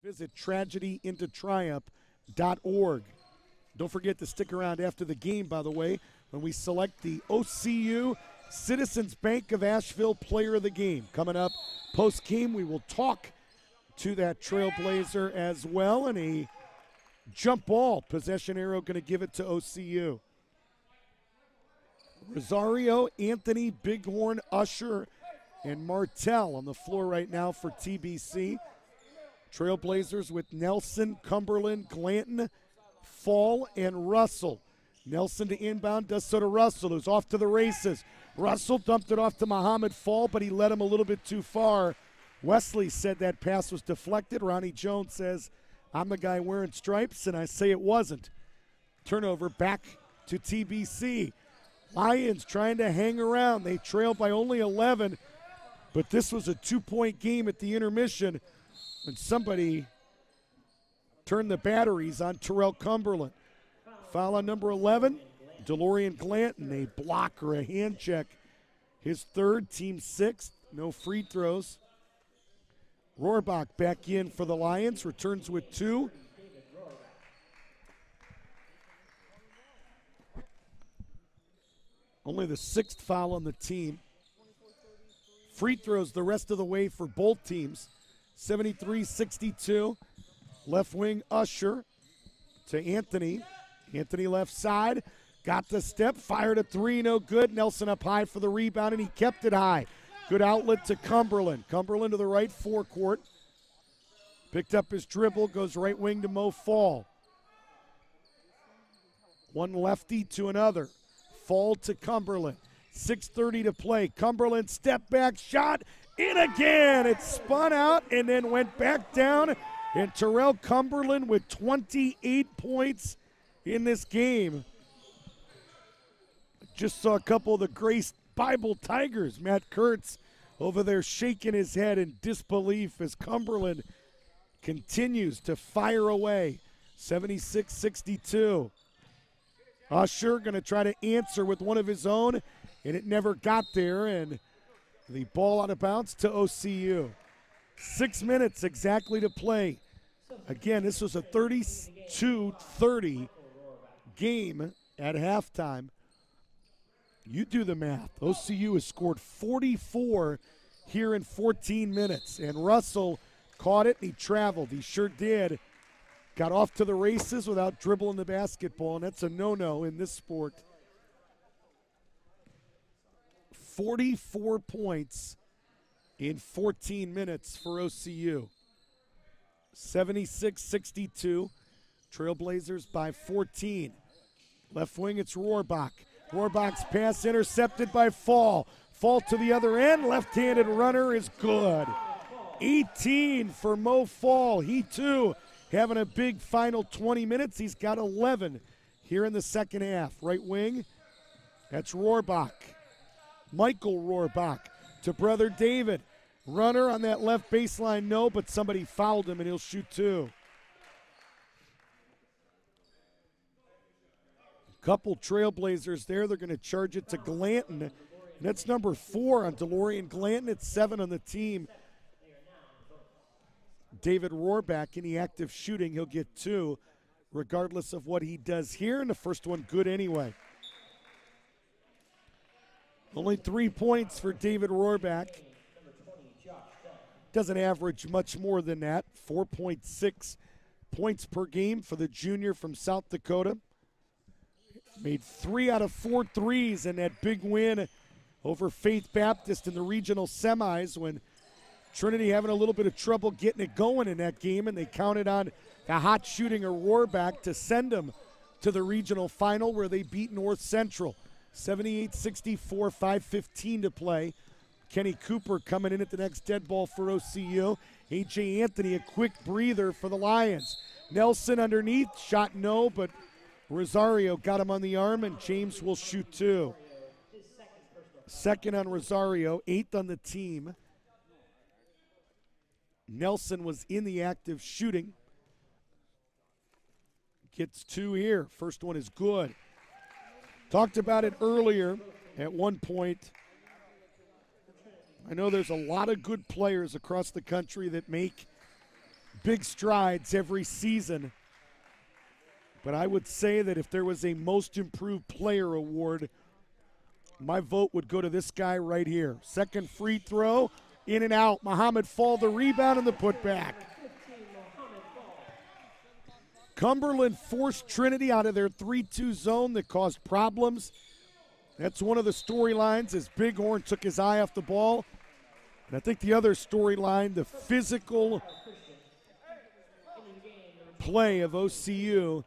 Visit tragedyintotriumph.org. Don't forget to stick around after the game, by the way, when we select the OCU Citizens Bank of Asheville Player of the Game. Coming up post-game, we will talk to that Trailblazer as well, and a jump ball. Possession arrow going to give it to OCU. Rosario, Anthony, Bighorn, Usher, and Martell on the floor right now for TBC. Trailblazers with Nelson, Cumberland, Glanton, Fall, and Russell. Nelson to inbound, does so to Russell, who's off to the races. Russell dumped it off to Muhammad Fall, but he led him a little bit too far. Wesley said that pass was deflected. Ronnie Jones says, I'm the guy wearing stripes, and I say it wasn't. Turnover back to TBC. Lions trying to hang around. They trailed by only 11, but this was a 2-point game at the intermission, and somebody turned the batteries on Terrell Cumberland. Foul on number 11, DeLorean Glanton, a block or a hand check. His third, team sixth, no free throws. Rohrbach back in for the Lions, returns with 2. Only the 6th foul on the team. Free throws the rest of the way for both teams. 73-62. Left wing Usher to Anthony. Anthony left side. Got the step. Fired a 3. No good. Nelson up high for the rebound, and he kept it high. Good outlet to Cumberland. Cumberland to the right forecourt. Picked up his dribble. Goes right wing to Mo Fall. One lefty to another. Fall to Cumberland. 6:30 to play. Cumberland step back shot. In again. It spun out and then went back down. And Terrell Cumberland with 28 points in this game. Just saw a couple of the Grace Bible Tigers. Matt Kurtz over there shaking his head in disbelief as Cumberland continues to fire away. 76-62. Usher going to try to answer with one of his own, and it never got there, and the ball out of bounds to OCU. 6 minutes exactly to play. Again, this was a 32-30 game at halftime. You do the math. OCU has scored 44 here in 14 minutes, and Russell caught it, and he traveled. He sure did. Got off to the races without dribbling the basketball, and that's a no-no in this sport. 44 points in 14 minutes for OCU. 76-62. Trailblazers by 14. Left wing, it's Rohrbach. Rohrbach's pass intercepted by Fall. Fall to the other end. Left-handed runner is good. 18 for Mo Fall. He, too, having a big final 20 minutes. He's got 11 here in the second half. Right wing, that's Rohrbach. Michael Rohrbach to brother David. Runner on that left baseline, no, but somebody fouled him, and he'll shoot 2. Couple Trailblazers there. They're going to charge it to Glanton. And that's number 4 on DeLorean Glanton. It's 7 on the team. David Rohrbach in the active shooting. He'll get 2 regardless of what he does here. And the first one good anyway. Only 3 points for David Rohrbach. Doesn't average much more than that. 4.6 points per game for the junior from South Dakota. Made 3 out of 4 threes in that big win over Faith Baptist in the regional semis when Trinity having a little bit of trouble getting it going in that game, and they counted on the hot shooting of Rohrbach to send them to the regional final where they beat North Central. 78-64, 5:15 to play. Kenny Cooper coming in at the next dead ball for OCU. A.J. Anthony, a quick breather for the Lions. Nelson underneath, shot no, but Rosario got him on the arm, and James will shoot 2. Second on Rosario, 8th on the team. Nelson was in the active shooting. Gets 2 here. First one is good. Talked about it earlier at one point. I know there's a lot of good players across the country that make big strides every season. But I would say that if there was a most improved player award, my vote would go to this guy right here. Second free throw, in and out. Muhammad Fall, the rebound and the putback. Cumberland forced Trinity out of their 3-2 zone that caused problems. That's one of the storylines as Bighorn took his eye off the ball. And I think the other storyline, the physical play of OCU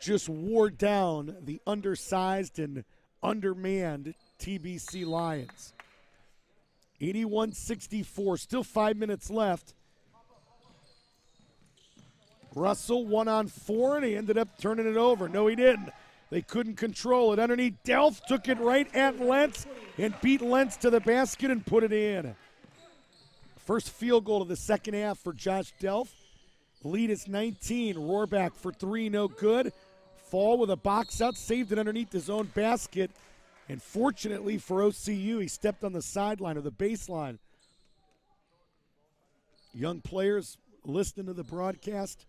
just wore down the undersized and undermanned TBC Lions. 81-64, still 5 minutes left. Russell 1-on-4, and he ended up turning it over. No, he didn't. They couldn't control it. Underneath, Delph took it right at Lentz and beat Lentz to the basket and put it in. First field goal of the second half for Josh Delph. Lead is 19. Rohrback for three, no good. Fall with a box out, saved it underneath his own basket. And fortunately for OCU, he stepped on the sideline or the baseline. Young players listening to the broadcast,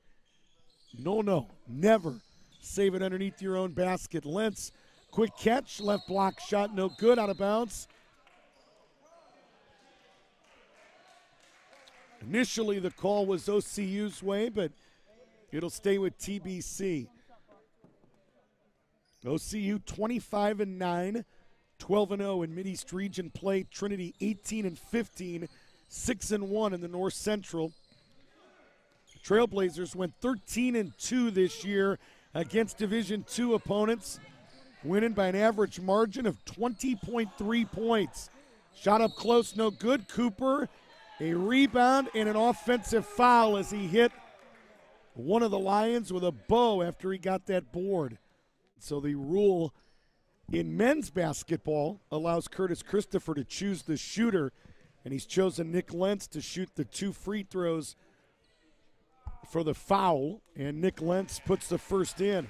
no, never save it underneath your own basket. Lentz, quick catch, left block shot, no good, out of bounds. Initially, the call was OCU's way, but it'll stay with TBC. OCU 25-9, 12-0 in Mid-East Region play. Trinity 18-15, 6-1 in the North Central. Trailblazers went 13-2 this year against Division II opponents, winning by an average margin of 20.3 points. Shot up close, no good. Cooper, a rebound and an offensive foul as he hit one of the Lions with a bow after he got that board. So the rule in men's basketball allows Curtis Christopher to choose the shooter, and he's chosen Nick Lentz to shoot the 2 free throws for the foul, and Nick Lentz puts the first in.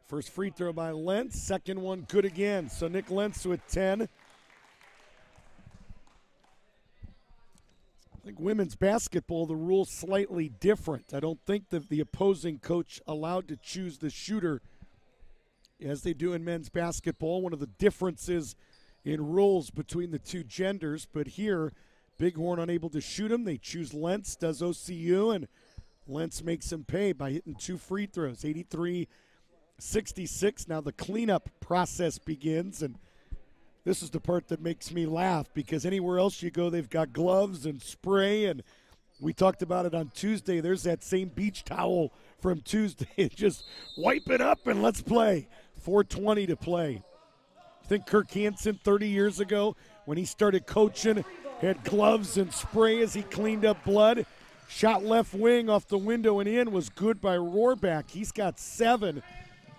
First free throw by Lentz, second one good again. So Nick Lentz with 10. I think women's basketball, the rule's slightly different. I don't think that the opposing coach allowed to choose the shooter as they do in men's basketball. One of the differences in rules between the two genders. But here, Bighorn unable to shoot him. They choose Lentz, does OCU, and Lentz makes him pay by hitting 2 free throws. 83-66. Now the cleanup process begins, and this is the part that makes me laugh because anywhere else you go, they've got gloves and spray, and we talked about it on Tuesday. There's that same beach towel from Tuesday. Just wipe it up and let's play. 4:20 to play. I think Kirk Hansen 30 years ago when he started coaching had gloves and spray as he cleaned up blood. Shot left wing off the window and in was good by Rohrback. He's got 7.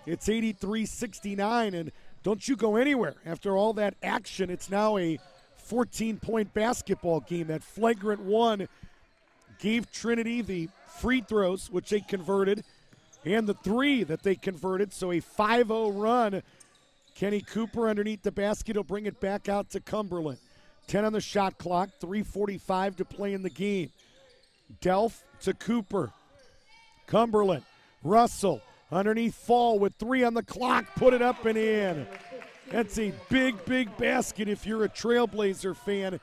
It's 83-69, and don't you go anywhere. After all that action, it's now a 14-point basketball game. That flagrant one gave Trinity the free throws, which they converted, and the 3 that they converted. So a 5-0 run. Kenny Cooper underneath the basket will bring it back out to Cumberland. 10 on the shot clock, 3:45 to play in the game. Delph to Cooper. Cumberland, Russell, underneath Fall with 3 on the clock, put it up and in. That's a big, big basket if you're a Trailblazer fan.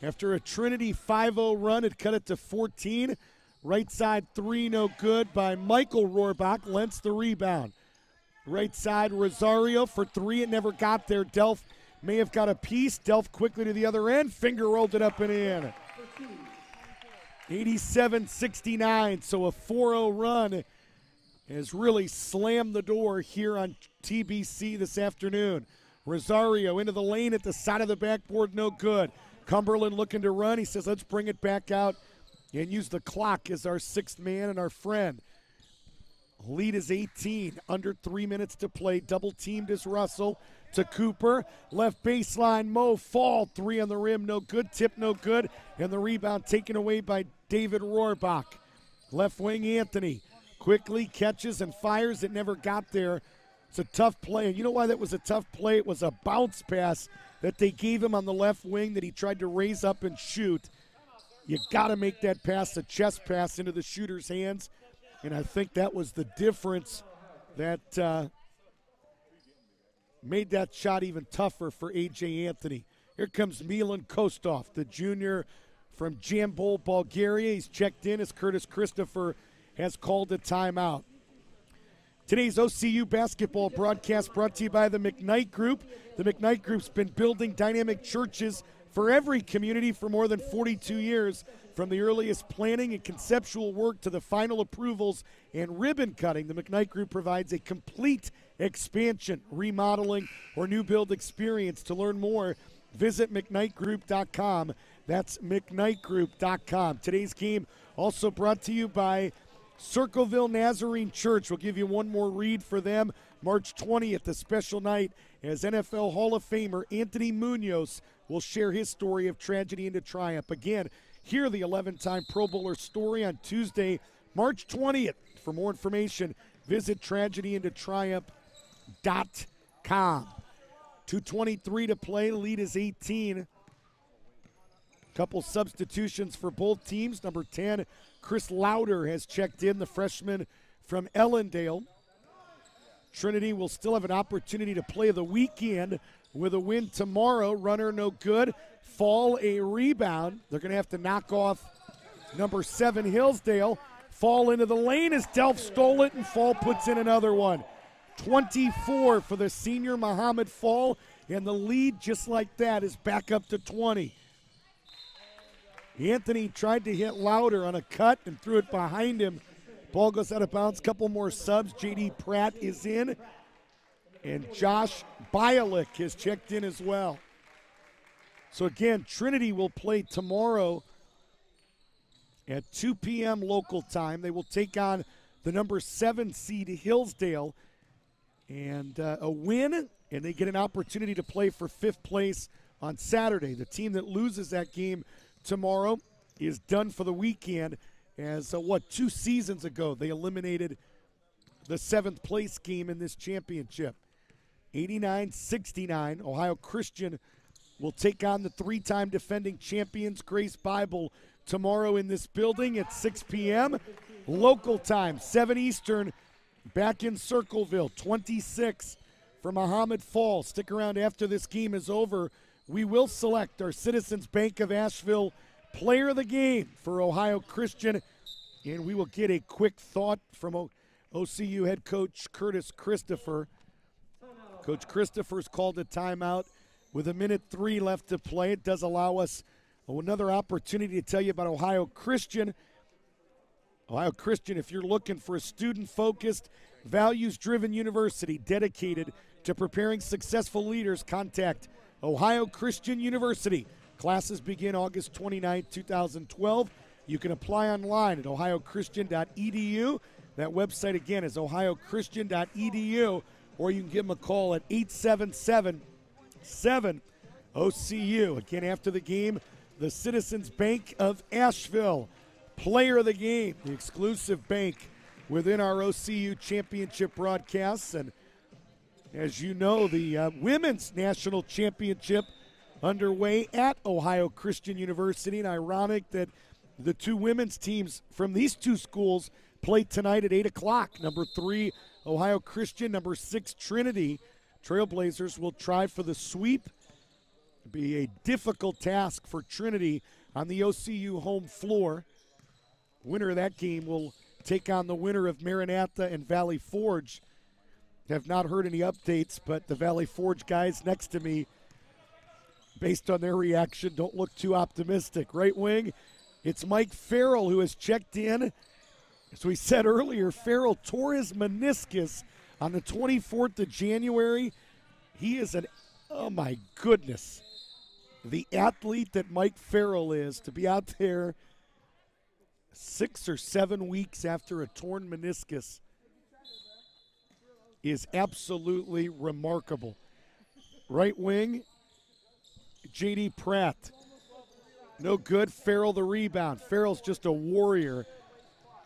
After a Trinity 5-0 run, it cut it to 14. Right side 3, no good by Michael Rohrback. Lentz the rebound. Right side, Rosario for 3. It never got there. Delph may have got a piece. Delph quickly to the other end. Finger rolled it up and in. 87-69, so a 4-0 run has really slammed the door here on TBC this afternoon. Rosario into the lane at the side of the backboard, no good. Cumberland looking to run. He says, let's bring it back out and use the clock as our 6th man and our friend. Lead is 18, under 3 minutes to play. Double teamed is Russell to Cooper. Left baseline, Mo Fall, 3 on the rim, no good. Tip, no good. And the rebound taken away by David Rohrback. Left wing, Anthony quickly catches and fires. It never got there. It's a tough play. And you know why that was a tough play? It was a bounce pass that they gave him on the left wing that he tried to raise up and shoot. You got to make that pass, a chest pass into the shooter's hands. And I think that was the difference that made that shot even tougher for A.J. Anthony. Here comes Milan Kostov, the junior from Jambol, Bulgaria. He's checked in as Curtis Christopher has called a timeout. Today's OCU basketball broadcast brought to you by the McKnight Group. The McKnight Group's been building dynamic churches for every community for more than 42 years. From the earliest planning and conceptual work to the final approvals and ribbon cutting, the McKnight Group provides a complete expansion, remodeling, or new build experience. To learn more, visit McKnightGroup.com. That's McKnightGroup.com. Today's game also brought to you by Circleville Nazarene Church. We'll give you one more read for them. March 20th, a special night as NFL Hall of Famer Anthony Munoz will share his story of tragedy into triumph. Again, hear the 11-time Pro Bowler story on Tuesday, March 20th. For more information, visit tragedyintotriumph.com. 2:23 to play. Lead is 18. Couple substitutions for both teams. Number 10, Chris Lauder has checked in, the freshman from Ellendale. Trinity will still have an opportunity to play the weekend with a win tomorrow. Runner no good. Fall a rebound. They're going to have to knock off number 7, Hillsdale. Fall into the lane as Delph stole it, and Fall puts in another one. 24 for the senior Muhammad Fall, and the lead just like that is back up to 20. Anthony tried to hit Lauder on a cut and threw it behind him. Ball goes out of bounds. Couple more subs. J.D. Pratt is in, and Josh Bialik has checked in as well. So again, Trinity will play tomorrow at 2 p.m. local time. They will take on the number 7 seed Hillsdale, and a win, and they get an opportunity to play for 5th place on Saturday. The team that loses that game tomorrow is done for the weekend, as 2 seasons ago they eliminated the 7th place game in this championship. 89-69, Ohio Christian will take on the 3-time defending champions Grace Bible tomorrow in this building at 6 p.m. local time, 7 Eastern, back in Circleville. 26 for Muhammad Fall. Stick around after this game is over. We will select our Citizens Bank of Asheville player of the game for Ohio Christian, and we will get a quick thought from OCU head coach Curtis Christopher. Coach Christopher's called a timeout with 1:03 left to play. It does allow us another opportunity to tell you about Ohio Christian. Ohio Christian, if you're looking for a student-focused, values-driven university dedicated to preparing successful leaders, contact Ohio Christian University. Classes begin August 29, 2012. You can apply online at ohiochristian.edu. That website, again, is ohiochristian.edu, or you can give them a call at 877-7-OCU. Again, after the game, the Citizens Bank of Asheville player of the game, the exclusive bank within our OCU championship broadcasts. And as you know, the women's national championship underway at Ohio Christian University. And ironic that the 2 women's teams from these 2 schools play tonight at 8 o'clock. Number 3, Ohio Christian. Number 6, Trinity. Trailblazers will try for the sweep. It'll be a difficult task for Trinity on the OCU home floor. Winner of that game will take on the winner of Maranatha and Valley Forge. Have not heard any updates, but the Valley Forge guys next to me, based on their reaction, don't look too optimistic. Right wing, it's Mike Farrell who has checked in. As we said earlier, Farrell tore his meniscus on the 24th of January. He is oh my goodness, the athlete that Mike Farrell is, to be out there 6 or 7 weeks after a torn meniscus is absolutely remarkable. Right wing, J.D. Pratt. No good. Farrell the rebound. Farrell's just a warrior.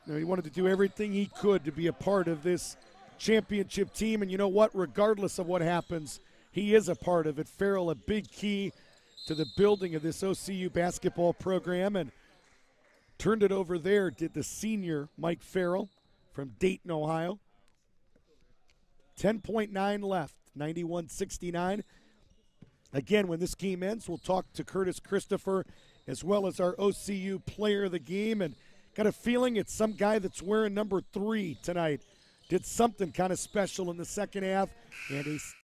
He wanted to do everything he could to be a part of this championship team. And you know what? Regardless of what happens, he is a part of it. Farrell, a big key to the building of this OCU basketball program, and turned it over there, did the senior Mike Farrell from Dayton, Ohio. 10.9 left, 91-69. Again, when this game ends, we'll talk to Curtis Christopher as well as our OCU player of the game, and got a feeling it's some guy that's wearing number 3 tonight. Did something kind of special in the second half, and